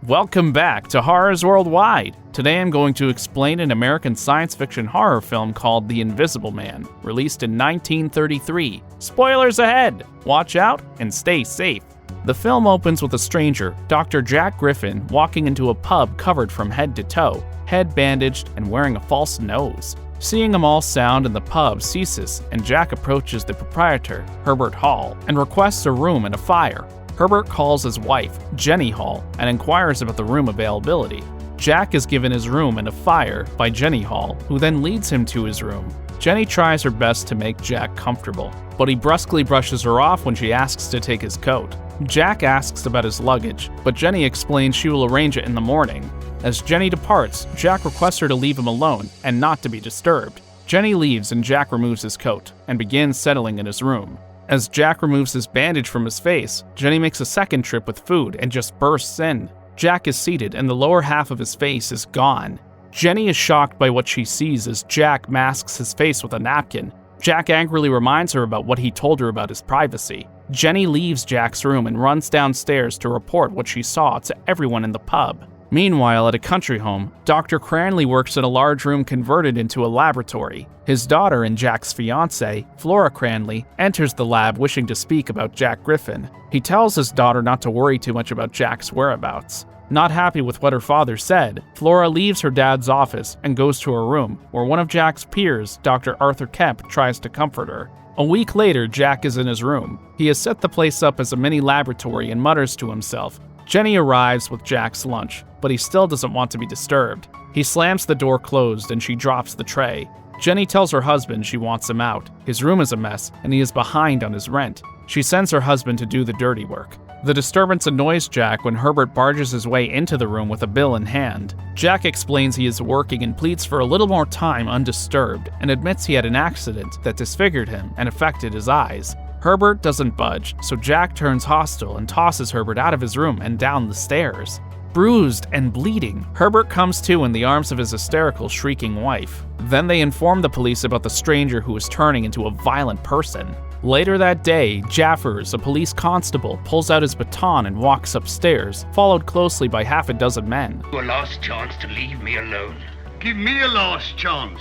Welcome back to Horrors Worldwide. Today I'm going to explain an American science fiction horror film called The Invisible Man, released in 1933. Spoilers ahead! Watch out and stay safe. The film opens with a stranger, Dr. Jack Griffin, walking into a pub covered from head to toe, head bandaged and wearing a false nose. Seeing him all sound in the pub ceases, and Jack approaches the proprietor, Herbert Hall, and requests a room and a fire. Herbert calls his wife, Jenny Hall, and inquires about the room availability. Jack is given his room and a fire by Jenny Hall, who then leads him to his room. Jenny tries her best to make Jack comfortable, but he brusquely brushes her off when she asks to take his coat. Jack asks about his luggage, but Jenny explains she will arrange it in the morning. As Jenny departs, Jack requests her to leave him alone and not to be disturbed. Jenny leaves and Jack removes his coat and begins settling in his room. As Jack removes his bandage from his face, Jenny makes a second trip with food and just bursts in. Jack is seated and the lower half of his face is gone. Jenny is shocked by what she sees as Jack masks his face with a napkin. Jack angrily reminds her about what he told her about his privacy. Jenny leaves Jack's room and runs downstairs to report what she saw to everyone in the pub. Meanwhile, at a country home, Dr. Cranley works in a large room converted into a laboratory. His daughter and Jack's fiancée, Flora Cranley, enters the lab wishing to speak about Jack Griffin. He tells his daughter not to worry too much about Jack's whereabouts. Not happy with what her father said, Flora leaves her dad's office and goes to her room, where one of Jack's peers, Dr. Arthur Kemp, tries to comfort her. A week later, Jack is in his room. He has set the place up as a mini laboratory and mutters to himself. Jenny arrives with Jack's lunch, but he still doesn't want to be disturbed. He slams the door closed and she drops the tray. Jenny tells her husband she wants him out. His room is a mess and he is behind on his rent. She sends her husband to do the dirty work. The disturbance annoys Jack when Herbert barges his way into the room with a bill in hand. Jack explains he is working and pleads for a little more time undisturbed and admits he had an accident that disfigured him and affected his eyes. Herbert doesn't budge, so Jack turns hostile and tosses Herbert out of his room and down the stairs. Bruised and bleeding, Herbert comes to in the arms of his hysterical, shrieking wife. Then they inform the police about the stranger who is turning into a violent person. Later that day, Jaffers, a police constable, pulls out his baton and walks upstairs, followed closely by half a dozen men. A last chance to leave me alone. Give me a last chance.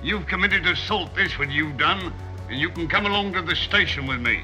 You've committed assault, this what you've done, and you can come along to the station with me.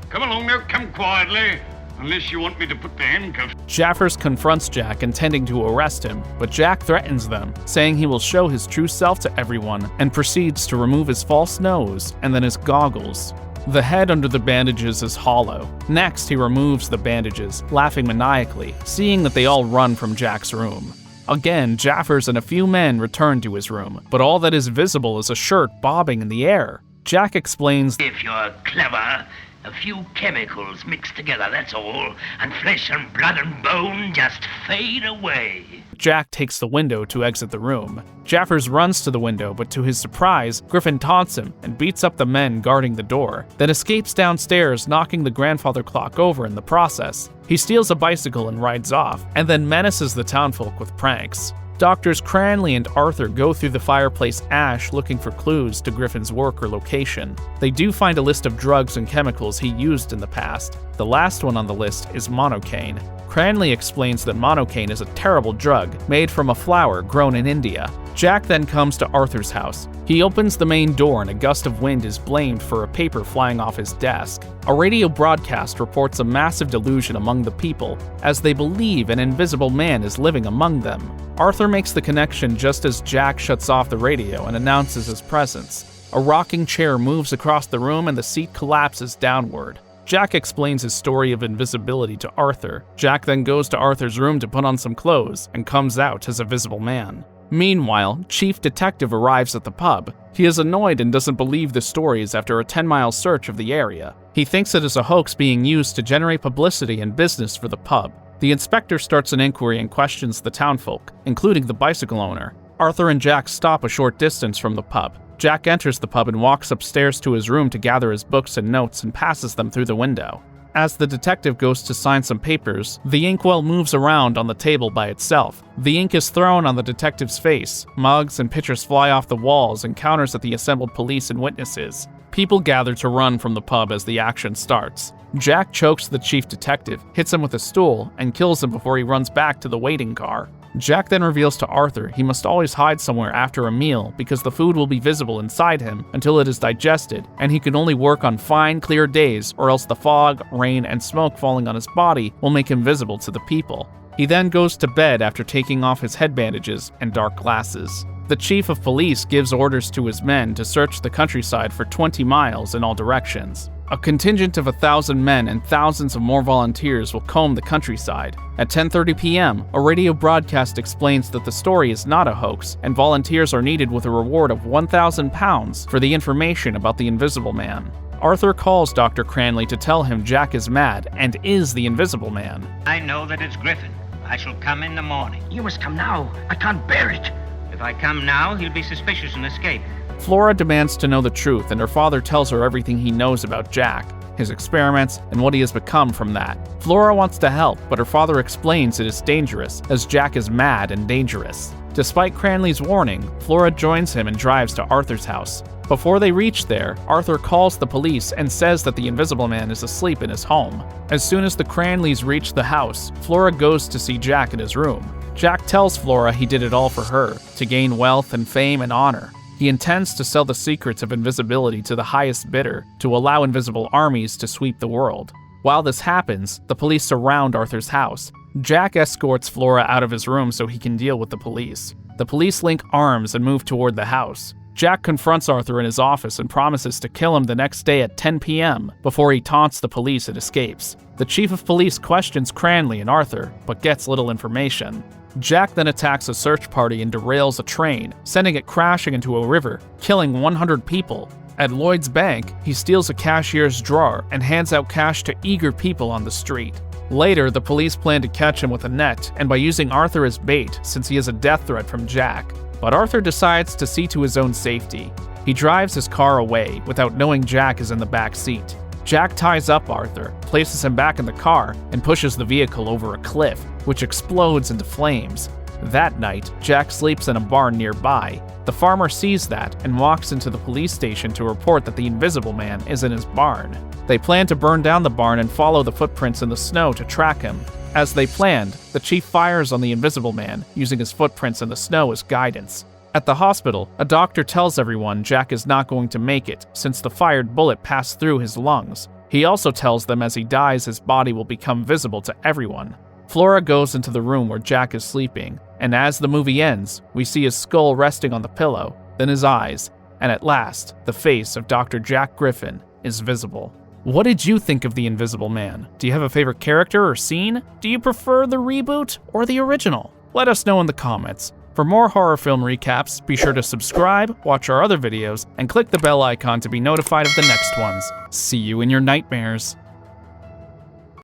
Come along now, come quietly, unless you want me to put the handcuffs. Jaffers confronts Jack, intending to arrest him, but Jack threatens them, saying he will show his true self to everyone, and proceeds to remove his false nose and then his goggles. The head under the bandages is hollow. Next, he removes the bandages, laughing maniacally, seeing that they all run from Jack's room. Again, Jaffers and a few men return to his room, but all that is visible is a shirt bobbing in the air. Jack explains, If you're clever, a few chemicals mixed together, that's all, and flesh and blood and bone just fade away. Jack takes the window to exit the room. Jaffers runs to the window, but to his surprise, Griffin taunts him and beats up the men guarding the door, then escapes downstairs, knocking the grandfather clock over in the process. He steals a bicycle and rides off, and then menaces the townfolk with pranks. Doctors Cranley and Arthur go through the fireplace ash looking for clues to Griffin's work or location. They do find a list of drugs and chemicals he used in the past. The last one on the list is monocaine. Cranley explains that monocaine is a terrible drug made from a flower grown in India. Jack then comes to Arthur's house. He opens the main door and a gust of wind is blamed for a paper flying off his desk. A radio broadcast reports a massive delusion among the people as they believe an invisible man is living among them. Arthur makes the connection just as Jack shuts off the radio and announces his presence. A rocking chair moves across the room and the seat collapses downward. Jack explains his story of invisibility to Arthur. Jack then goes to Arthur's room to put on some clothes and comes out as a visible man. Meanwhile, Chief Detective arrives at the pub. He is annoyed and doesn't believe the stories after a 10-mile search of the area. He thinks it is a hoax being used to generate publicity and business for the pub. The inspector starts an inquiry and questions the townfolk, including the bicycle owner. Arthur and Jack stop a short distance from the pub. Jack enters the pub and walks upstairs to his room to gather his books and notes and passes them through the window. As the detective goes to sign some papers, the inkwell moves around on the table by itself. The ink is thrown on the detective's face. Mugs and pictures fly off the walls and counters at the assembled police and witnesses. People gather to run from the pub as the action starts. Jack chokes the chief detective, hits him with a stool, and kills him before he runs back to the waiting car. Jack then reveals to Arthur he must always hide somewhere after a meal because the food will be visible inside him until it is digested, and he can only work on fine, clear days or else the fog, rain, and smoke falling on his body will make him visible to the people. He then goes to bed after taking off his head bandages and dark glasses. The chief of police gives orders to his men to search the countryside for 20 miles in all directions. A contingent of 1,000 men and thousands of more volunteers will comb the countryside. At 10:30 p.m., a radio broadcast explains that the story is not a hoax, and volunteers are needed with a reward of £1,000 for the information about the Invisible Man. Arthur calls Dr. Cranley to tell him Jack is mad and is the Invisible Man. I know that it's Griffin. I shall come in the morning. You must come now. I can't bear it. If I come now, he'll be suspicious and escape. Flora demands to know the truth, and her father tells her everything he knows about Jack, his experiments, and what he has become from that. Flora wants to help, but her father explains it is dangerous, as Jack is mad and dangerous. Despite Cranley's warning, Flora joins him and drives to Arthur's house. Before they reach there, Arthur calls the police and says that the Invisible Man is asleep in his home. As soon as the Cranleys reach the house, Flora goes to see Jack in his room. Jack tells Flora he did it all for her, to gain wealth and fame and honor. He intends to sell the secrets of invisibility to the highest bidder to allow invisible armies to sweep the world. While this happens, the police surround Arthur's house. Jack escorts Flora out of his room so he can deal with the police. The police link arms and move toward the house. Jack confronts Arthur in his office and promises to kill him the next day at 10 p.m. before he taunts the police and escapes. The chief of police questions Cranley and Arthur, but gets little information. Jack then attacks a search party and derails a train, sending it crashing into a river, killing 100 people. At Lloyd's Bank, he steals a cashier's drawer and hands out cash to eager people on the street. Later, the police plan to catch him with a net and by using Arthur as bait since he has a death threat from Jack. But Arthur decides to see to his own safety. He drives his car away without knowing Jack is in the back seat. Jack ties up Arthur, places him back in the car, and pushes the vehicle over a cliff, which explodes into flames. That night, Jack sleeps in a barn nearby. The farmer sees that and walks into the police station to report that the Invisible Man is in his barn. They plan to burn down the barn and follow the footprints in the snow to track him. As they planned, the chief fires on the Invisible Man, using his footprints in the snow as guidance. At the hospital, a doctor tells everyone Jack is not going to make it since the fired bullet passed through his lungs. He also tells them as he dies his body will become visible to everyone. Flora goes into the room where Jack is sleeping, and as the movie ends, we see his skull resting on the pillow, then his eyes, and at last, the face of Dr. Jack Griffin is visible. What did you think of The Invisible Man? Do you have a favorite character or scene? Do you prefer the reboot or the original? Let us know in the comments. For more horror film recaps, be sure to subscribe, watch our other videos, and click the bell icon to be notified of the next ones. See you in your nightmares.